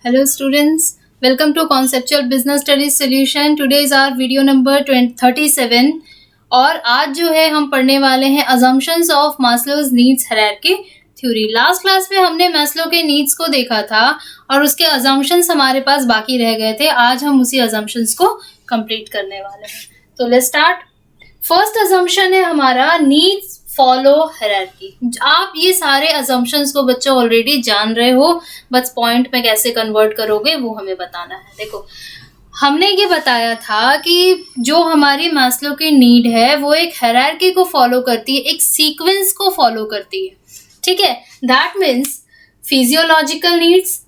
Hello students, welcome to Conceptual Business Studies Solution. Today is our video number 37 और आज जो है हम पढ़ने वाले हैं Assumptions of Maslow's Needs Hierarchy Theory. Last class में हमने मैस्लो के नीड्स को देखा था और उसके assumptions हमारे पास बाकी रह गए थे. आज हम उसी assumptions को कंप्लीट करने वाले हैं. तो लेट्स स्टार्ट. फर्स्ट assumption है हमारा नीड्स फॉलो हायरार्की. आप ये सारे assumptions को बच्चों ऑलरेडी जान रहे हो, बस पॉइंट में कैसे कन्वर्ट करोगे वो हमें बताना है. देखो, हमने ये बताया था कि जो हमारी मैस्लो की नीड है वो एक हायरार्की को फॉलो करती है, एक सीक्वेंस को फॉलो करती है. ठीक है, दैट मीन्स फिजियोलॉजिकल नीड्स,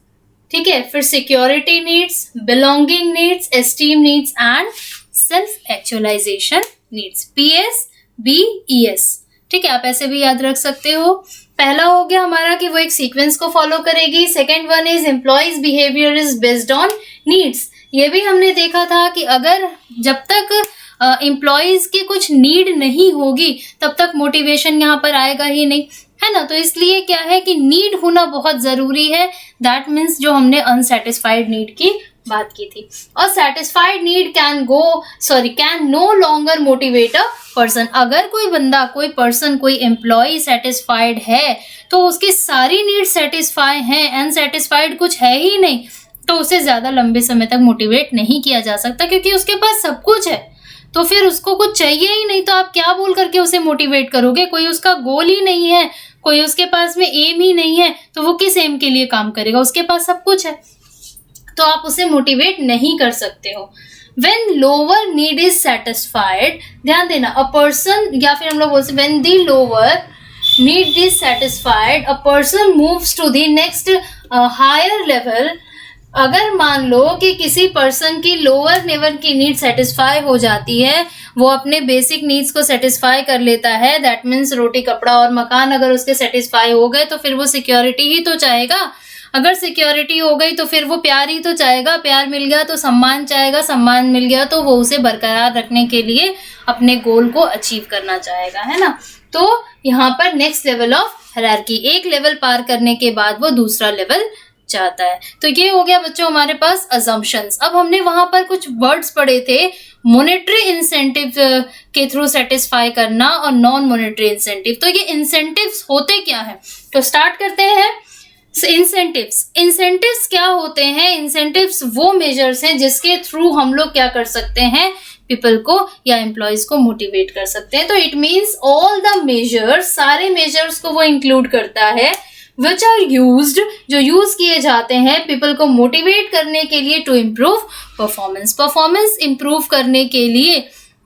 ठीक है, फिर security needs, belonging needs, esteem needs and self actualisation needs. PSBES. ठीक है, आप ऐसे भी याद रख सकते हो. पहला हो गया हमारा कि वो एक सीक्वेंस को फॉलो करेगी. Second one is employees behaviour is based on needs. ये भी हमने देखा था कि अगर जब तक एम्प्लॉयज की कुछ नीड नहीं होगी तब तक मोटिवेशन यहाँ पर आएगा ही नहीं, है ना. तो इसलिए क्या है कि नीड होना बहुत जरूरी है. दैट मीन्स जो हमने अनसेटिस्फाइड नीड की बात की थी. और satisfied need can no longer motivate a person. अगर कोई बंदा, कोई पर्सन, कोई एम्प्लॉय सेटिस्फाइड है तो उसकी सारी नीड सेटिस्फाई हैं, अनसेटिस्फाइड कुछ है ही नहीं, तो उसे ज्यादा लंबे समय तक मोटिवेट नहीं किया जा सकता क्योंकि उसके पास सब कुछ है. तो फिर उसको कुछ चाहिए ही नहीं, तो आप क्या बोल करके उसे मोटिवेट करोगे. कोई उसका गोल ही नहीं है, कोई उसके पास में एम ही नहीं है, तो वो किस एम के लिए काम करेगा. उसके पास सब कुछ है, तो आप उसे मोटिवेट नहीं कर सकते हो. When lower need is satisfied, ध्यान देना, a person, या फिर हम लोग बोलते हैं when the lower need is satisfied, a person moves to the next higher level. अगर मान लो कि किसी पर्सन की लोअर लेवल की नीड सेटिस्फाई हो जाती है, वो अपने बेसिक नीड्स को सेटिस्फाई कर लेता है, दैट मीन्स रोटी, कपड़ा और मकान अगर उसके सेटिस्फाई हो गए तो फिर वो सिक्योरिटी ही तो चाहेगा. अगर सिक्योरिटी हो गई तो फिर वो प्यार ही तो चाहेगा, प्यार मिल गया तो सम्मान चाहेगा, सम्मान मिल गया तो वो उसे बरकरार रखने के लिए अपने गोल को अचीव करना चाहेगा, है ना. तो यहाँ पर नेक्स्ट लेवल ऑफ हायरार्की, एक लेवल पार करने के बाद वो दूसरा लेवल चाहता है. तो ये हो गया बच्चों हमारे पास assumptions. अब हमने वहां पर कुछ वर्ड्स पढ़े थे, मॉनेटरी इंसेंटिव के थ्रू सेटिस्फाई करना और नॉन मॉनेटरी इंसेंटिव. तो ये इंसेंटिव्स होते क्या है, तो स्टार्ट करते हैं. इंसेंटिव्स क्या होते हैं. इंसेंटिव्स वो मेजर्स हैं जिसके थ्रू हम लोग क्या कर सकते हैं, पीपल को या एम्प्लॉयज को मोटिवेट कर सकते हैं. तो it means all the measures, सारे मेजर्स को वो इंक्लूड करता है विच आर यूज्ड, जो यूज किए जाते हैं पीपल को मोटिवेट करने के लिए टू इम्प्रूव परफॉर्मेंस इंप्रूव करने के लिए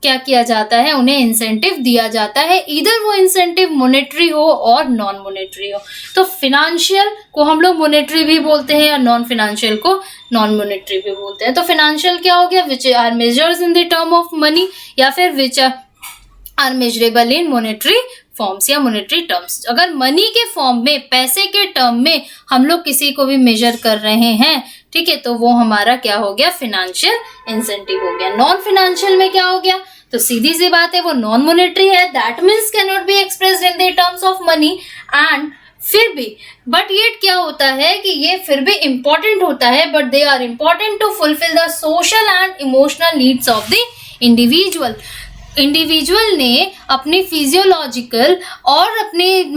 क्या किया जाता है, उन्हें इंसेंटिव दिया जाता है. इधर वो इंसेंटिव मॉनेटरी हो और नॉन मॉनेटरी हो. तो फिनेंशियल को हम लोग मॉनेटरी भी बोलते हैं और नॉन फिनेंशियल को नॉन मॉनेटरी भी बोलते हैं. तो फिनेंशियल क्या हो गया, which are measures in the term of money, या फिर which are measurable in monetary forms या मॉनेटरी टर्म्स. अगर मनी के फॉर्म में, पैसे के टर्म में हम लोग किसी को भी मेजर कर रहे हैं, ठीक है, तो वो हमारा क्या हो गया, फिनेंशियल इंसेंटिव हो गया. नॉन फिनेंशियल में क्या हो गया, तो सीधी सी बात है वो नॉन मॉनेटरी है. That means can not be expressed in the terms of money and फिर भी, बट ये क्या होता है कि ये फिर भी इंपॉर्टेंट होता है, but they are important to fulfil the social and emotional needs of the individual. Individual ने अपनी फिजियोलॉजिकल और अपनी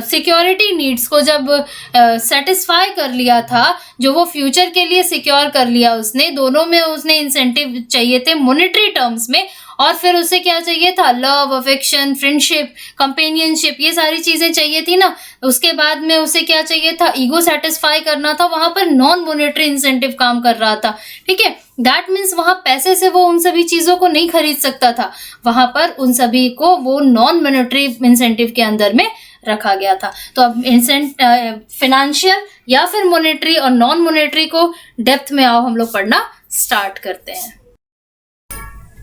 सिक्योरिटी नीड्स को जब सेटिस्फाई कर लिया था, जो वो फ्यूचर के लिए सिक्योर कर लिया उसने, दोनों में उसने इंसेंटिव चाहिए थे मॉनेटरी टर्म्स में, और फिर उसे क्या चाहिए था, लव, अफेक्शन, फ्रेंडशिप, कंपेनियनशिप, ये सारी चीजें चाहिए थी ना. उसके बाद में उसे क्या चाहिए था, ईगो सेटिस्फाई करना था. वहां पर नॉन मॉनेटरी इंसेंटिव काम कर रहा था. ठीक है, दैट मीन्स वहां पैसे से वो उन सभी चीजों को नहीं खरीद सकता था, वहां पर उन सभी को वो नॉन मॉनेटरी इंसेंटिव के अंदर में रखा गया था. तो अब फिनेंशियल या फिर मॉनेटरी और नॉन मॉनेटरी को डेप्थ में आओ हम लोग पढ़ना स्टार्ट करते हैं.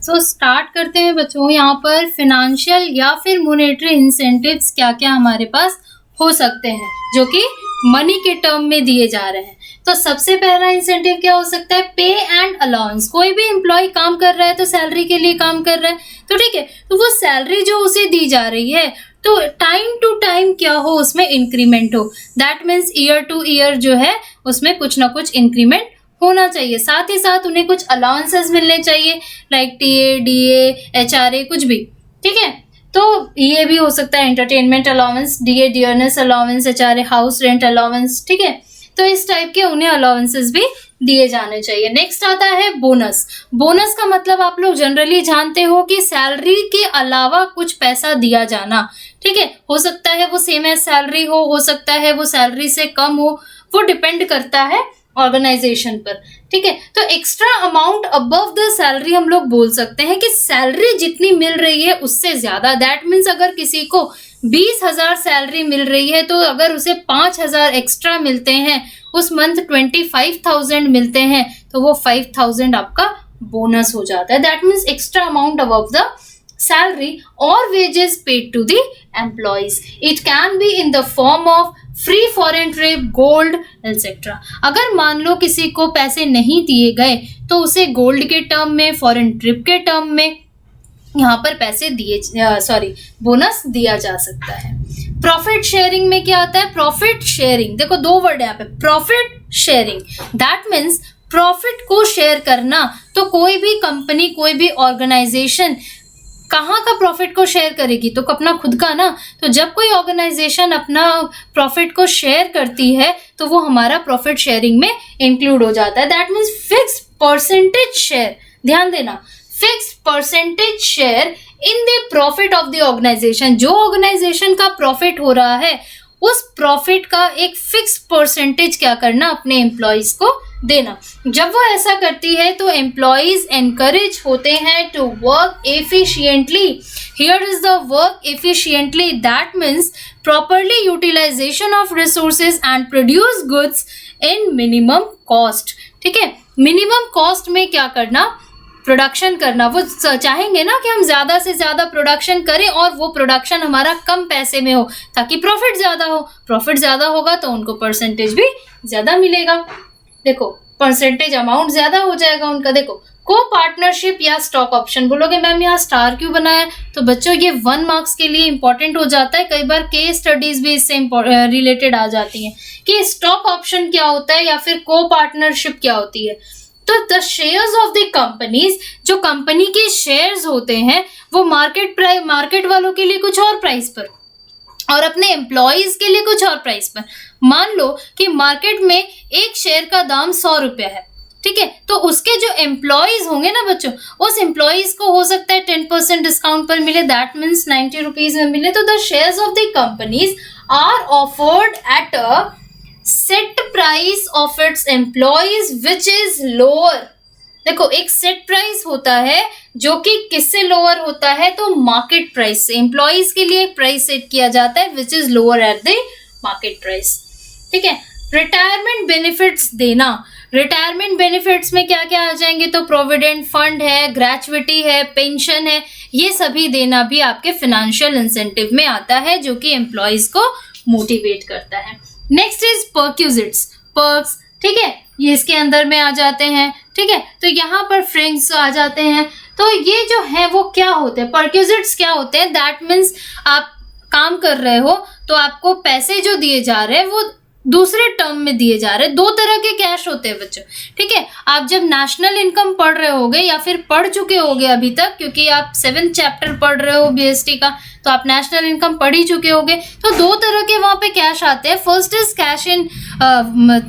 स्टार्ट करते हैं बच्चों. यहाँ पर फिनेंशियल या फिर मॉनेटरी इंसेंटिव्स क्या क्या हमारे पास हो सकते हैं जो कि मनी के टर्म में दिए जा रहे हैं. तो सबसे पहला इंसेंटिव क्या हो सकता है, पे एंड अलाउंस. कोई भी एम्प्लॉय काम कर रहा है तो सैलरी के लिए काम कर रहा है, तो ठीक है, तो वो सैलरी जो उसे दी जा रही है तो टाइम टू टाइम क्या हो, उसमें इंक्रीमेंट हो. That means year two year जो है उसमें कुछ ना कुछ इंक्रीमेंट होना चाहिए। साथ ही साथ उन्हें कुछ अलाउंसेस मिलने चाहिए, लाइक टीए, डीए, एचआरए, कुछ भी, ठीक है। तो ये भी हो सकता है entertainment allowance, DA dearness allowance, HRA house rent allowance, ठीक है। तो इस टाइप के उन्हें अलाउंसेस भी दिए जाने चाहिए। नेक्स्ट आता है बोनस। बोनस का मतलब आप लोग जनरली जानते हो कि सैलरी के अलावा कुछ पैसा दिया जाना, ठीक है। हो सकता है वो सेम एज सैलरी हो सकता है वो सैलरी से कम हो, वो डिपेंड करता है ऑर्गेनाइजेशन पर, ठीक है। तो extra amount above the salary हम लोग बोल सकते हैं कि सैलरी जितनी मिल रही है उससे ज्यादा। दैट मीन्स अगर किसी को 20,000 सैलरी मिल रही है तो अगर उसे 5,000 एक्स्ट्रा मिलते हैं, उस मंथ 25,000 मिलते हैं, तो वो 5,000 आपका बोनस हो जाता है। That means extra amount above the salary or wages paid to the employees. It can be in the form of free foreign trip, gold, etc. अगर मान लो किसी को पैसे नहीं दिए गए तो उसे गोल्ड के टर्म में, फॉरेन ट्रिप के टर्म में यहाँ पर पैसे बोनस दिया जा सकता है। प्रॉफिट शेयरिंग में क्या आता है? प्रॉफिट शेयरिंग, देखो दो वर्ड है यहाँ पे, profit sharing. That means profit को शेयर करना। तो कोई भी कंपनी, कोई भी ऑर्गेनाइजेशन कहाँ का प्रॉफिट को शेयर करेगी? तो अपना खुद का ना। तो जब कोई ऑर्गेनाइजेशन अपना प्रॉफिट को शेयर करती है तो वो हमारा प्रॉफिट शेयरिंग में इंक्लूड हो जाता है। That means fix percentage share, ध्यान देना, fix percentage share in the profit of the organisation. जो ऑर्गेनाइजेशन का प्रॉफिट हो रहा है उस प्रॉफिट का एक फिक्स परसेंटेज क्या करना, अपने एम्प्लॉइज को देना। जब वो ऐसा करती है तो एम्प्लॉइज एनकरेज होते हैं to work efficiently. Here is the work efficiently, that means properly utilisation of resources and produce goods in minimum cost, ठीक है। मिनिमम कॉस्ट में क्या करना? प्रोडक्शन करना। वो चाहेंगे ना कि हम ज्यादा से ज्यादा प्रोडक्शन करें और वो प्रोडक्शन हमारा कम पैसे में हो ताकि प्रॉफिट ज्यादा हो। प्रॉफिट ज्यादा होगा तो उनको परसेंटेज भी ज्यादा मिलेगा। देखो परसेंटेज अमाउंट ज्यादा हो जाएगा उनका। देखो को पार्टनरशिप या स्टॉक ऑप्शन। बोलोगे मैम यहाँ स्टार क्यों बनाया? तो बच्चों ये 1 मार्क्स के लिए इंपॉर्टेंट हो जाता है। कई बार केस स्टडीज भी इससे रिलेटेड आ जाती हैं कि स्टॉक ऑप्शन क्या होता है या फिर को पार्टनरशिप क्या होती है। तो the shares of the companies, जो कंपनी के शेयर्स होते हैं वो मार्केट वालों के लिए कुछ और प्राइस पर और अपने एम्प्लॉइज के लिए कुछ और प्राइस पर। मान लो कि मार्केट में एक शेयर का दाम 100 रुपया है, ठीक है। तो उसके जो एम्प्लॉइज होंगे ना बच्चों, उस एम्प्लॉइज को हो सकता है 10% डिस्काउंट पर मिले, दैट मीन्स 90 रुपीज में मिले। तो the shares of the companies are offered at a set price of its employees which is lower. देखो एक सेट प्राइस होता है जो कि किससे लोअर होता है? तो मार्केट प्राइस से। एम्प्लॉइज के लिए एक प्राइस सेट किया जाता है विच is lower at the market price, ठीक है। रिटायरमेंट बेनिफिट्स देना। रिटायरमेंट बेनिफिट्स में क्या क्या आ जाएंगे? तो प्रोविडेंट फंड है, ग्रेचुइटी है, पेंशन है, ये सभी देना भी आपके फाइनेंशियल इंसेंटिव में आता है जो कि एम्प्लॉइज को मोटिवेट करता है। नेक्स्ट इज परक्यूजिट्स, पर्क्स, ठीक है, ये इसके अंदर में आ जाते हैं, ठीक है। तो यहाँ पर फ्रिंग्स आ जाते हैं। तो ये जो है वो क्या होते हैं? परक्यूजिट्स क्या होते हैं? दैट मीन्स आप काम कर रहे हो तो आपको पैसे जो दिए जा रहे हैं वो दूसरे टर्म में दिए जा रहे हैं। 2 तरह के कैश होते हैं बच्चों, ठीक है। आप जब नेशनल इनकम पढ़ रहे होगे या फिर पढ़ चुके होगे अभी तक, क्योंकि आप 7th चैप्टर पढ़ रहे हो बीएसटी का, तो आप नेशनल इनकम पढ़ ही चुके होगे। तो 2 तरह के वहाँ पे कैश आते हैं। फर्स्ट इज कैश इन,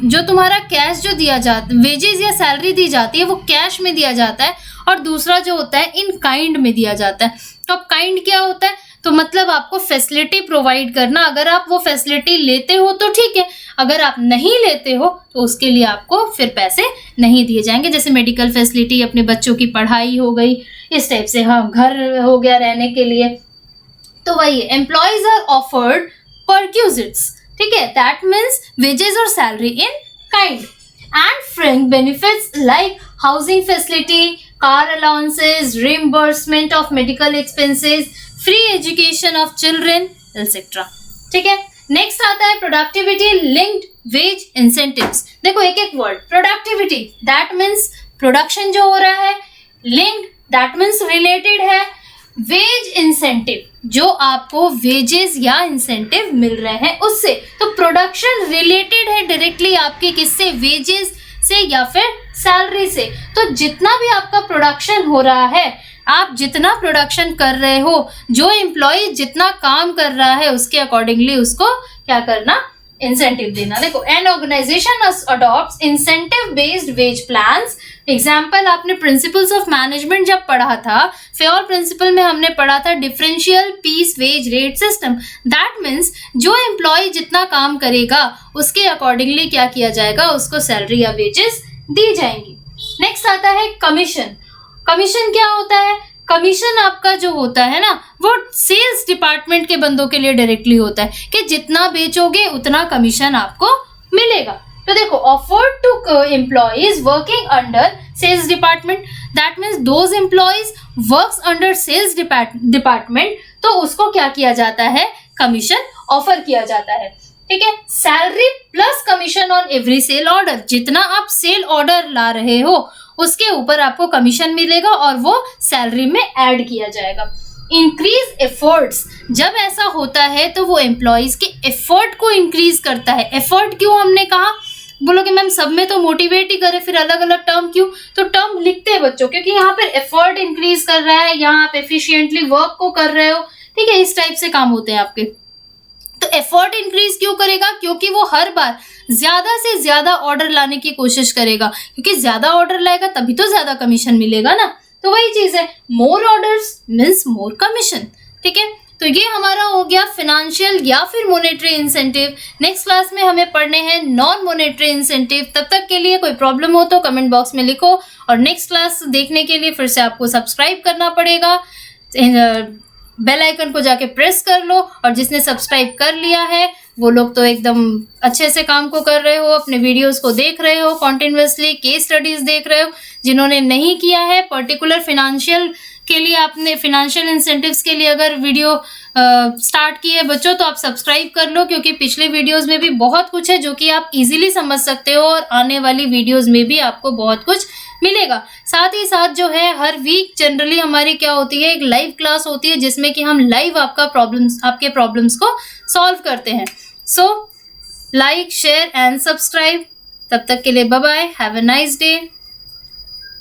जो तुम्हारा कैश जो दिया जाता है, वेजेस या सैलरी दी जाती है वो कैश में दिया जाता है, और दूसरा जो होता है इन काइंड में दिया जाता है। तो अब काइंड क्या होता है? तो मतलब आपको फैसिलिटी प्रोवाइड करना। अगर आप वो फैसिलिटी लेते हो तो ठीक है, अगर आप नहीं लेते हो तो उसके लिए आपको फिर पैसे नहीं दिए जाएंगे। जैसे मेडिकल फैसिलिटी, अपने बच्चों की पढ़ाई हो गई, इस टाइप से। हाँ, घर हो गया रहने के लिए। तो वही एम्प्लॉइज आर ऑफर्ड परक्यूजिट्स, ठीक है, दैट मीन्स वेजेस और salary in kind and फ्रिंग benefits like housing facility, car allowances, reimbursement of medical expenses, free education of children etcetera, ठीक है। नेक्स्ट आता है प्रोडक्टिविटी लिंक्ड वेज इंसेंटिव्स। देखो एक एक word, productivity that means production जो हो रहा है, लिंक्ड दैट मीन्स रिलेटेड है, वेज इंसेंटिव, जो आपको वेजेस या इंसेंटिव मिल रहे हैं उससे। तो प्रोडक्शन रिलेटेड है डायरेक्टली आपके किससे, वेजेस से या फिर सैलरी से। तो जितना भी आपका प्रोडक्शन हो रहा है, आप जितना प्रोडक्शन कर रहे हो, जो एम्प्लॉय जितना काम कर रहा है उसके अकॉर्डिंगली उसको क्या करना, इंसेंटिव देना। देखो, an organisation adopts incentive based wage plans. Example, आपने प्रिंसिपल्स ऑफ मैनेजमेंट जब पढ़ा था, फेयर प्रिंसिपल में हमने पढ़ा था differential piece wage rate system. That means जो एम्प्लॉय जितना काम करेगा उसके अकॉर्डिंगली क्या किया जाएगा, उसको सैलरी या वेजेस दी जाएंगी। नेक्स्ट आता है कमीशन। कमीशन क्या होता है? कमीशन आपका जो होता है ना, वो सेल्स डिपार्टमेंट के बंदों के लिए डायरेक्टली होता है कि जितना बेचोगे उतना कमीशन आपको मिलेगा। तो देखो, offered to employees working under sales department, that means those employees works under sales department, तो उसको क्या किया जाता है, कमीशन ऑफर किया जाता है। ठीक है, salary plus commission on every sale order. जितना आप सेल ऑर्डर ला रहे हो उसके ऊपर आपको कमीशन मिलेगा और वो सैलरी में ऐड किया जाएगा। इंक्रीज एफर्ट्स, जब ऐसा होता है तो वो एम्प्लॉइज के एफर्ट को इंक्रीज करता है। एफर्ट क्यों हमने कहा, बोलोगे मैम सब में तो मोटिवेट ही करे, फिर अलग अलग टर्म क्यों? तो टर्म लिखते हैं बच्चों, क्योंकि यहाँ पर एफर्ट इंक्रीज कर रहा है, यहाँ आप एफिशिएंटली वर्क को कर रहे हो। ठीक है, इस टाइप से काम होते हैं आपके। तो एफर्ट इंक्रीज क्यों करेगा? क्योंकि वो हर बार ज्यादा से ज्यादा ऑर्डर लाने की कोशिश करेगा, क्योंकि ज्यादा ऑर्डर लाएगा तभी तो ज्यादा कमीशन मिलेगा ना। तो वही चीज है, मोर ऑर्डर्स मीन्स मोर कमीशन। ठीक है, तो ये हमारा हो गया फिनेंशियल या फिर मॉनेटरी इंसेंटिव। नेक्स्ट क्लास में हमें पढ़ने हैं नॉन मॉनेटरी इंसेंटिव। तब तक के लिए कोई प्रॉब्लम हो तो कमेंट बॉक्स में लिखो, और नेक्स्ट क्लास देखने के लिए फिर से आपको सब्सक्राइब करना पड़ेगा। बेल आइकन को जाके प्रेस कर लो, और जिसने सब्सक्राइब कर लिया है वो लोग तो एकदम अच्छे से काम को कर रहे हो, अपने वीडियोस को देख रहे हो कॉन्टिन्यूअसली, केस स्टडीज देख रहे हो। जिन्होंने नहीं किया है, पर्टिकुलर फिनेंशियल के लिए, आपने फिनेंशियल इंसेंटिव्स के लिए अगर वीडियो स्टार्ट की है बच्चों, तो आप सब्सक्राइब कर लो, क्योंकि पिछले वीडियोस में भी बहुत कुछ है जो कि आप इजीली समझ सकते हो, और आने वाली वीडियोस में भी आपको बहुत कुछ मिलेगा। साथ ही साथ जो है, हर वीक जनरली हमारी क्या होती है, एक लाइव क्लास होती है जिसमें कि हम लाइव आपके प्रॉब्लम्स को सॉल्व करते हैं। So like, share and subscribe. तब तक के लिए bye bye, have a nice day.